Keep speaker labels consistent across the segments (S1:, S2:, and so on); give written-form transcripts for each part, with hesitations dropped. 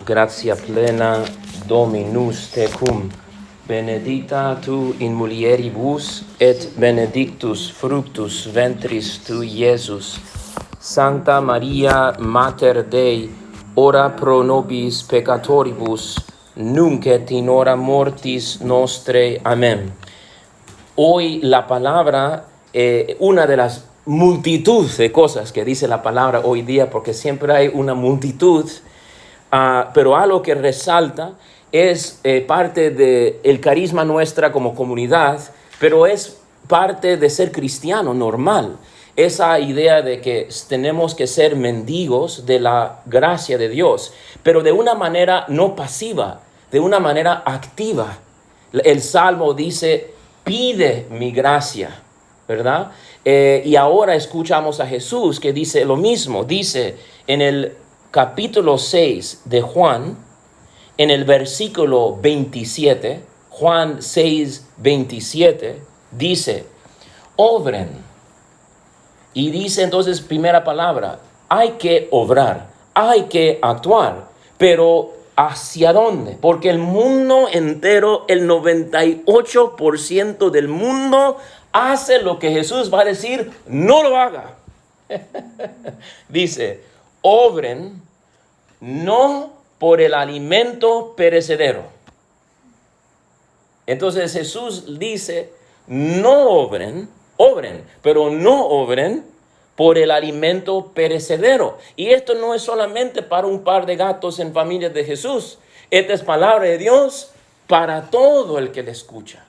S1: gratia plena, Dominus tecum, benedicta tu in mulieribus, et benedictus fructus ventris tui, Iesus. Sancta Maria, Mater Dei, ora pro nobis peccatoribus, nunc et in hora mortis nostre. Amén. Hoy la palabra, una de las multitud de cosas que dice la palabra hoy día, porque siempre hay una multitud, pero algo que resalta es parte del carisma nuestra como comunidad, pero es parte de ser cristiano normal. Esa idea de que tenemos que ser mendigos de la gracia de Dios, pero de una manera no pasiva, de una manera activa. El Salmo dice, pide mi gracia, ¿verdad? Y ahora escuchamos a Jesús que dice lo mismo. Dice en el capítulo 6 de Juan, en el versículo 27, Juan 6, 27, dice, obren. Y dice entonces, primera palabra, hay que obrar, hay que actuar, pero ¿hacia dónde? Porque el mundo entero, el 98% del mundo hace lo que Jesús va a decir, no lo haga. Dice, obren no por el alimento perecedero. Entonces Jesús dice, no obren, pero no obren por el alimento perecedero. Y esto no es solamente para un par de gatos en familia de Jesús. Esta es palabra de Dios para todo el que le escucha.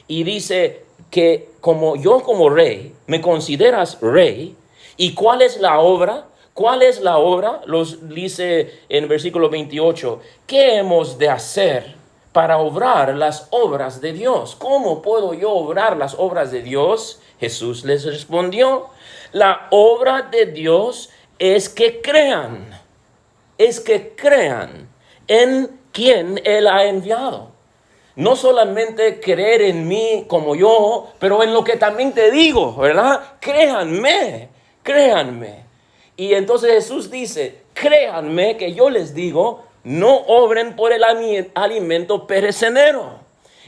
S1: Y dice que como rey, me consideras rey. ¿Y cuál es la obra? ¿Cuál es la obra? Dice en versículo 28, ¿qué hemos de hacer para obrar las obras de Dios? ¿Cómo puedo yo obrar las obras de Dios? Jesús les respondió, la obra de Dios es que crean en quien Él ha enviado. No solamente creer en mí como yo, pero en lo que también te digo, ¿verdad? Créanme. Y entonces Jesús dice, créanme que yo les digo, no obren por el alimento perecedero.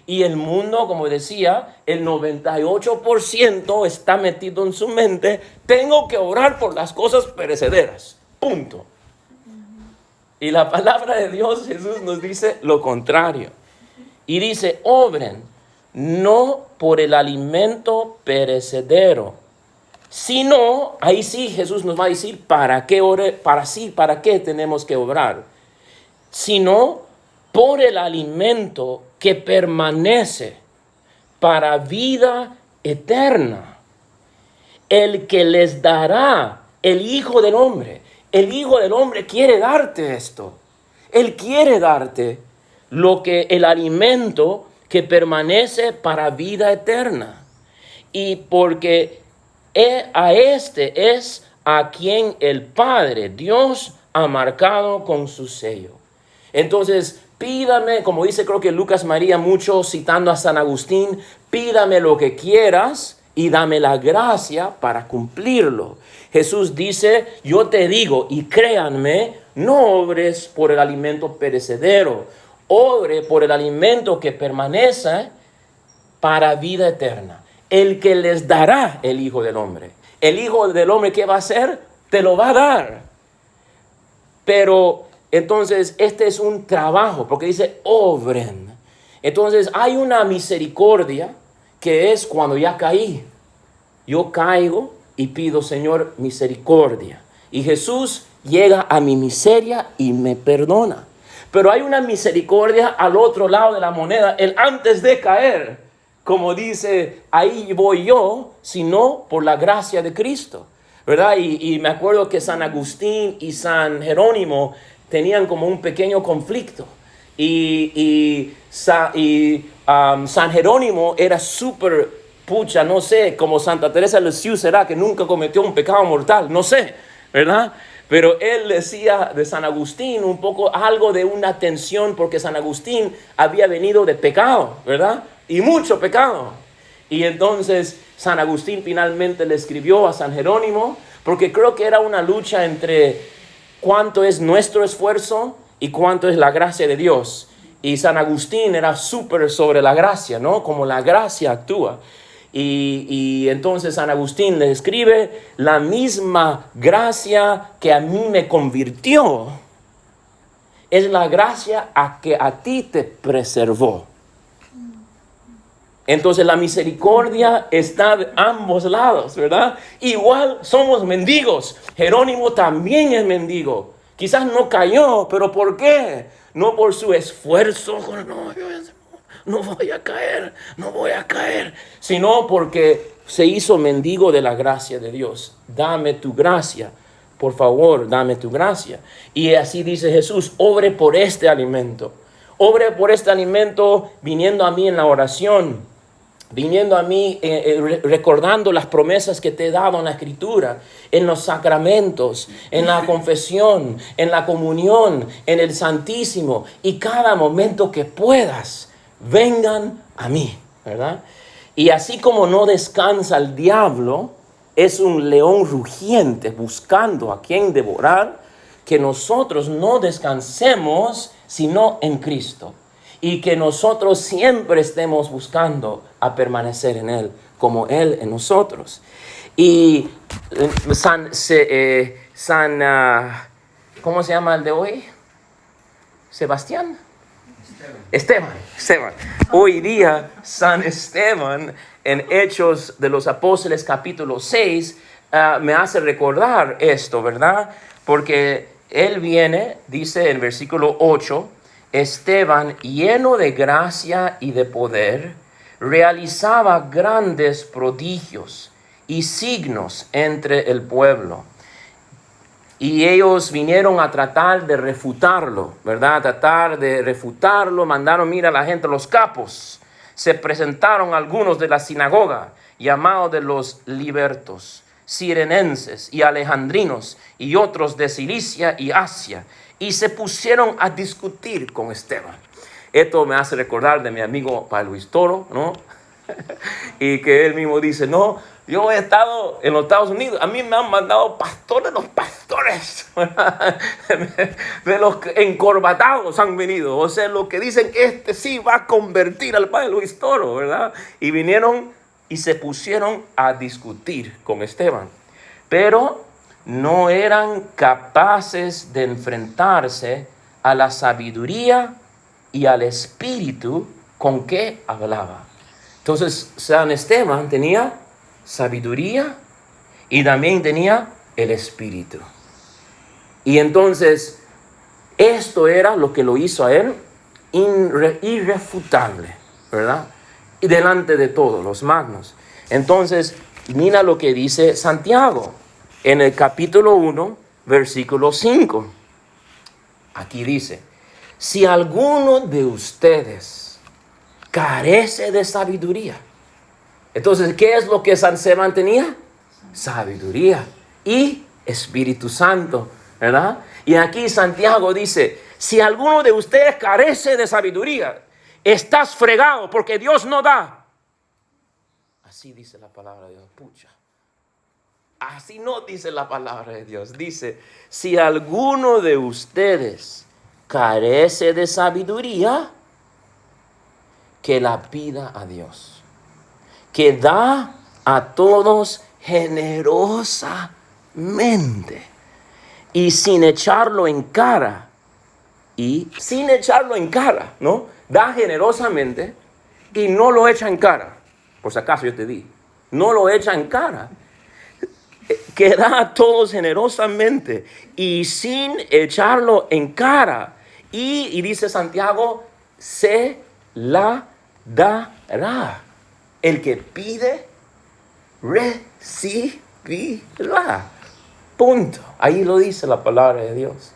S1: Y el mundo, como decía, el 98% está metido en su mente, tengo que obrar por las cosas perecederas, punto. Y la palabra de Dios, Jesús nos dice lo contrario. Y dice, obren no por el alimento perecedero, sino, ahí sí Jesús nos va a decir, ¿para qué tenemos que obrar? Sino por el alimento que permanece para vida eterna, el que les dará el Hijo del Hombre. El Hijo del Hombre quiere darte esto. Él quiere darte el alimento que permanece para vida eterna. Y porque a este es a quien el Padre, Dios, ha marcado con su sello. Entonces, pídame, como dice creo que Lucas María mucho citando a San Agustín, pídame lo que quieras y dame la gracia para cumplirlo. Jesús dice, yo te digo, y créanme, no obres por el alimento perecedero, obre por el alimento que permanece para vida eterna. El que les dará el Hijo del Hombre. El Hijo del Hombre, ¿qué va a hacer? Te lo va a dar. Pero entonces este es un trabajo, porque dice obren. Entonces hay una misericordia que es cuando ya caí. Yo caigo y pido, Señor, misericordia. Y Jesús llega a mi miseria y me perdona. Pero hay una misericordia al otro lado de la moneda, el antes de caer. Como dice, ahí voy yo, sino por la gracia de Cristo, ¿verdad? Y me acuerdo que San Agustín y San Jerónimo tenían como un pequeño conflicto. San Jerónimo era súper no sé, como Santa Teresa de Lisieux será, que nunca cometió un pecado mortal, no sé, ¿verdad? Pero él decía de San Agustín un poco algo de una tensión, porque San Agustín había venido de pecado, ¿verdad? Y mucho pecado. Y entonces San Agustín finalmente le escribió a San Jerónimo, porque creo que era una lucha entre cuánto es nuestro esfuerzo y cuánto es la gracia de Dios. Y San Agustín era súper sobre la gracia, ¿no? Como la gracia actúa. Y entonces San Agustín le escribe: la misma gracia que a mí me convirtió es la gracia que a ti te preservó. Entonces la misericordia está de ambos lados, ¿verdad? Igual somos mendigos. Jerónimo también es mendigo. Quizás no cayó, pero ¿por qué? No por su esfuerzo, no voy a caer, sino porque se hizo mendigo de la gracia de Dios. Dame tu gracia, por favor, dame tu gracia. Y así dice Jesús: obre por este alimento. Obre por este alimento viniendo a mí en la oración. Viniendo a mí, recordando las promesas que te he dado en la Escritura, en los sacramentos, en la confesión, en la comunión, en el Santísimo. Y cada momento que puedas, vengan a mí, ¿verdad? Y así como no descansa el diablo, es un león rugiente buscando a quien devorar, que nosotros no descansemos sino en Cristo. Y que nosotros siempre estemos buscando a permanecer en Él, como Él en nosotros. Y ¿cómo se llama el de hoy? ¿Sebastián? Esteban. Hoy día, San Esteban, en Hechos de los Apóstoles, capítulo 6, me hace recordar esto, ¿verdad? Porque él viene, dice en versículo 8, Esteban, lleno de gracia y de poder, realizaba grandes prodigios y signos entre el pueblo. Y ellos vinieron a tratar de refutarlo, ¿verdad? Mandaron ir a la gente, los capos. Se presentaron algunos de la sinagoga, llamados de los libertos, cirenenses y alejandrinos, y otros de Cilicia y Asia, y se pusieron a discutir con Esteban. Esto me hace recordar de mi amigo Padre Luis Toro, ¿no? Y que él mismo dice: no, yo he estado en los Estados Unidos, a mí me han mandado los pastores de los encorbatados han venido, o sea, lo que dicen, sí va a convertir al Padre Luis Toro, ¿verdad? Y vinieron y se pusieron a discutir con Esteban, pero no eran capaces de enfrentarse a la sabiduría y al espíritu con que hablaba. Entonces, San Esteban tenía sabiduría y también tenía el espíritu. Y entonces, esto era lo que lo hizo a él irrefutable, ¿verdad? Y delante de todos los magnos. Entonces, mira lo que dice Santiago en el capítulo 1, versículo 5. Aquí dice: si alguno de ustedes carece de sabiduría. Entonces, ¿qué es lo que San Esteban tenía? Sabiduría y Espíritu Santo, ¿verdad? Y aquí Santiago dice: si alguno de ustedes carece de sabiduría, estás fregado porque Dios no da. Así dice la palabra de Dios. Pucha. Así no dice la palabra de Dios. Dice: si alguno de ustedes carece de sabiduría, que la pida a Dios, que da a todos generosamente y sin echarlo en cara. Y sin echarlo en cara, ¿no? Da generosamente y no lo echa en cara. Por si acaso yo te di. No lo echa en cara. Que da a todos generosamente y sin echarlo en cara. Y dice Santiago, se la dará. El que pide, recibirá. Punto. Ahí lo dice la palabra de Dios.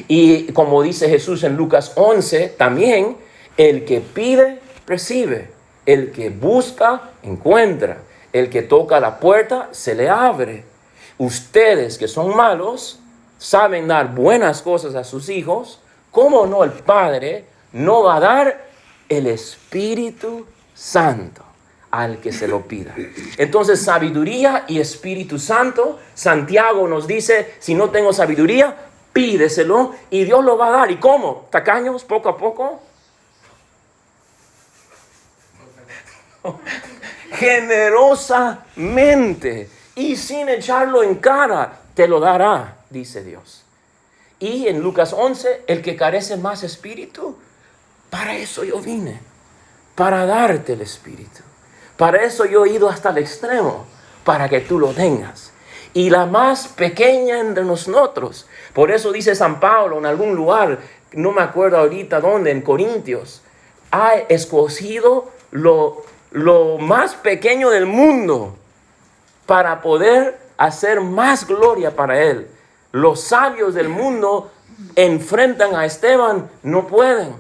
S1: Y como dice Jesús en Lucas 11, también el que pide, recibe. El que busca, encuentra. El que toca la puerta, se le abre. Ustedes que son malos, saben dar buenas cosas a sus hijos. ¿Cómo no el Padre no va a dar el Espíritu Santo al que se lo pida? Entonces, sabiduría y Espíritu Santo. Santiago nos dice: si no tengo sabiduría, pídeselo y Dios lo va a dar. ¿Y cómo? ¿Tacaños? ¿Poco a poco? Generosamente y sin echarlo en cara, te lo dará, dice Dios. Y en Lucas 11, el que carece más espíritu, para eso yo vine, para darte el espíritu. Para eso yo he ido hasta el extremo, para que tú lo tengas. Y la más pequeña entre nosotros, por eso dice San Pablo en algún lugar, no me acuerdo ahorita dónde, en Corintios, ha escogido lo más pequeño del mundo para poder hacer más gloria para Él. Los sabios del mundo enfrentan a Esteban, no pueden.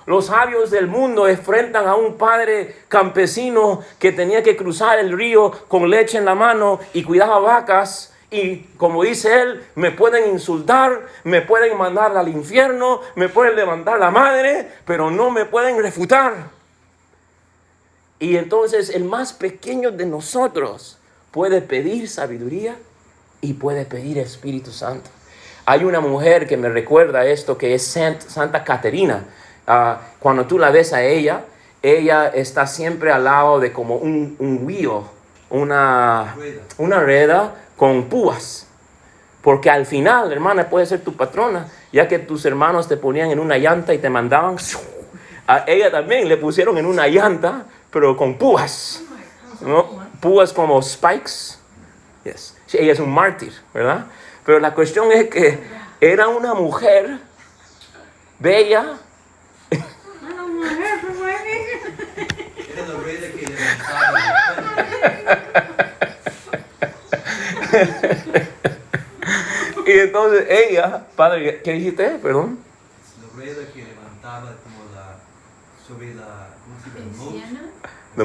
S1: Los sabios del mundo enfrentan a un padre campesino que tenía que cruzar el río con leche en la mano y cuidaba vacas. Y como dice él, me pueden insultar, me pueden mandar al infierno, me pueden levantar la madre, pero no me pueden refutar. Y entonces el más pequeño de nosotros puede pedir sabiduría y puede pedir Espíritu Santo. Hay una mujer que me recuerda esto, que es Santa Caterina. Cuando tú la ves a ella está siempre al lado de como un wheel, una rueda con púas. Porque al final, hermana, puede ser tu patrona, ya que tus hermanos te ponían en una llanta y te mandaban. A ella también le pusieron en una llanta, pero con púas, ¿no? Púas como spikes. Yes. Sí, ella es un mártir, ¿verdad? Pero la cuestión es que era una mujer bella.
S2: Una mujer,
S3: Era la rueda que levantaba.
S1: Y entonces ella, padre, ¿qué dijiste? Perdón.
S3: La rueda que levantaba como sobre la, ¿cómo se llama?
S2: ¿Siena?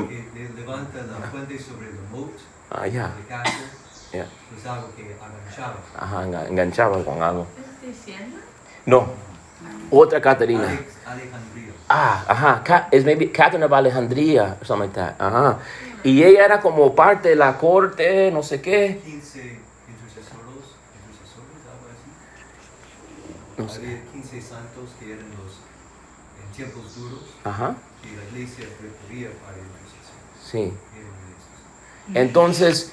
S3: Que levanta la fuente sobre el moat.
S1: Ya.
S3: De casa.
S1: Ya.
S3: Es algo que aganchaba.
S1: Ajá, enganchaba con algo.
S2: ¿Es de Siena?
S1: No, otra Caterina.
S3: Alejandría.
S1: Ajá, es maybe Catherine of Alejandría, or something like that. Ajá. Y ella era como parte de la corte, no sé qué.
S3: 15 intercesores, algo así.
S1: No sé.
S3: Había 15 santos que eran los en tiempos duros
S1: Ajá,
S3: que la iglesia recurría para intercesión.
S1: sí.
S3: Eran estos.
S1: Entonces,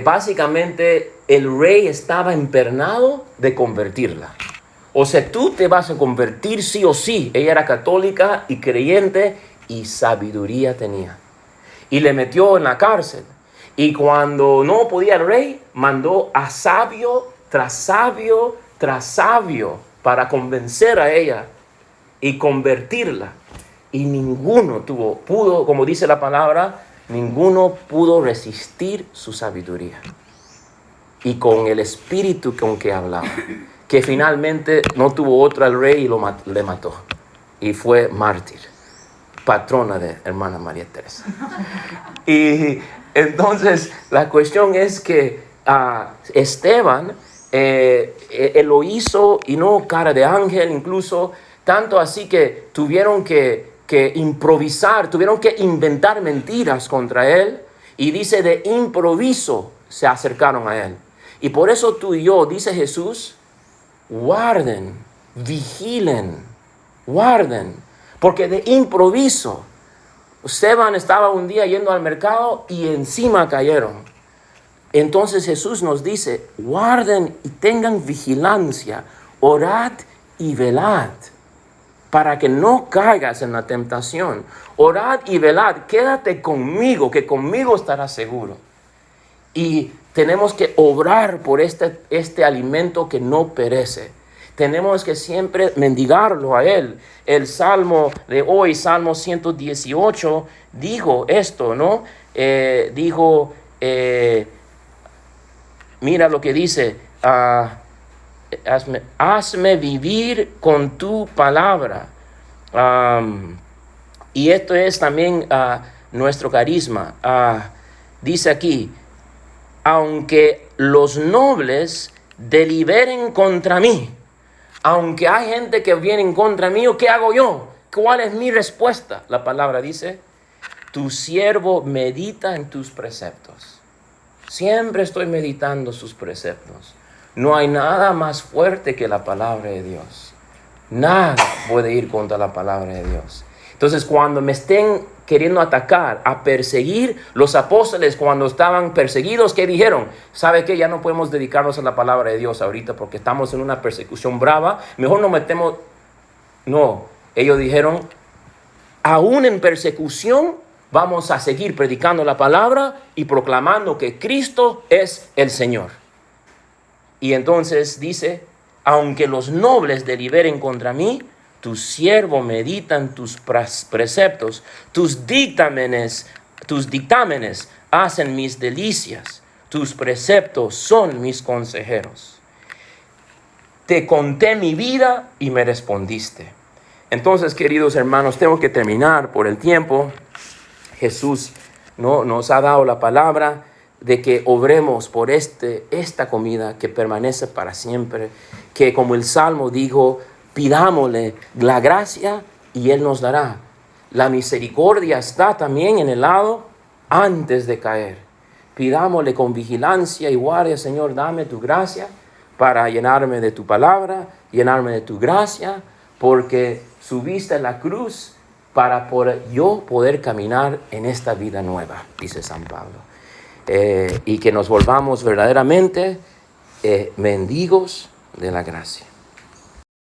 S1: básicamente, el rey estaba empeñado de convertirla. O sea, tú te vas a convertir sí o sí. Ella era católica y creyente y sabiduría tenía. Y le metió en la cárcel. Y cuando no podía el rey, mandó a sabio tras sabio tras sabio para convencer a ella y convertirla. Y ninguno pudo, como dice la palabra, ninguno pudo resistir su sabiduría. Y con el espíritu con que hablaba. Que finalmente no tuvo otra el rey y le mató. Y fue mártir. Patrona de hermana María Teresa. Y entonces la cuestión es que Esteban, él lo hizo y no cara de ángel incluso, tanto así que tuvieron que improvisar, tuvieron que inventar mentiras contra él. Y dice de improviso se acercaron a él. Y por eso tú y yo, dice Jesús, guarden, vigilen, guarden, porque de improviso, Esteban estaba un día yendo al mercado y encima cayeron. Entonces Jesús nos dice, guarden y tengan vigilancia, orad y velad, para que no caigas en la tentación. Orad y velad, quédate conmigo, que conmigo estarás seguro. Y tenemos que obrar por este alimento que no perece. Tenemos que siempre mendigarlo a Él. El Salmo de hoy, Salmo 118, dijo esto, ¿no? Mira lo que dice, hazme vivir con tu palabra. Y esto es también nuestro carisma. Dice aquí, aunque los nobles deliberen contra mí, aunque hay gente que viene en contra mío, ¿qué hago yo? ¿Cuál es mi respuesta? La palabra dice, tu siervo medita en tus preceptos. Siempre estoy meditando sus preceptos. No hay nada más fuerte que la palabra de Dios. Nada puede ir contra la palabra de Dios. Entonces, cuando me estén queriendo atacar, a perseguir, los apóstoles cuando estaban perseguidos, ¿qué dijeron? ¿Sabe qué? Ya no podemos dedicarnos a la palabra de Dios ahorita porque estamos en una persecución brava. Mejor nos metemos. No, ellos dijeron, aún en persecución, vamos a seguir predicando la palabra y proclamando que Cristo es el Señor. Y entonces dice, aunque los nobles deliberen contra mí, tu siervo medita en tus preceptos, tus dictámenes hacen mis delicias, tus preceptos son mis consejeros. Te conté mi vida y me respondiste. Entonces, queridos hermanos, tengo que terminar por el tiempo. Jesús nos ha dado la palabra de que obremos por esta comida que permanece para siempre, que como el Salmo dijo, pidámosle la gracia y Él nos dará. La misericordia está también en el lado antes de caer. Pidámosle con vigilancia y guardia, Señor, dame tu gracia para llenarme de tu palabra, llenarme de tu gracia, porque subiste a la cruz para yo poder caminar en esta vida nueva, dice San Pablo. Y que nos volvamos verdaderamente mendigos de la gracia.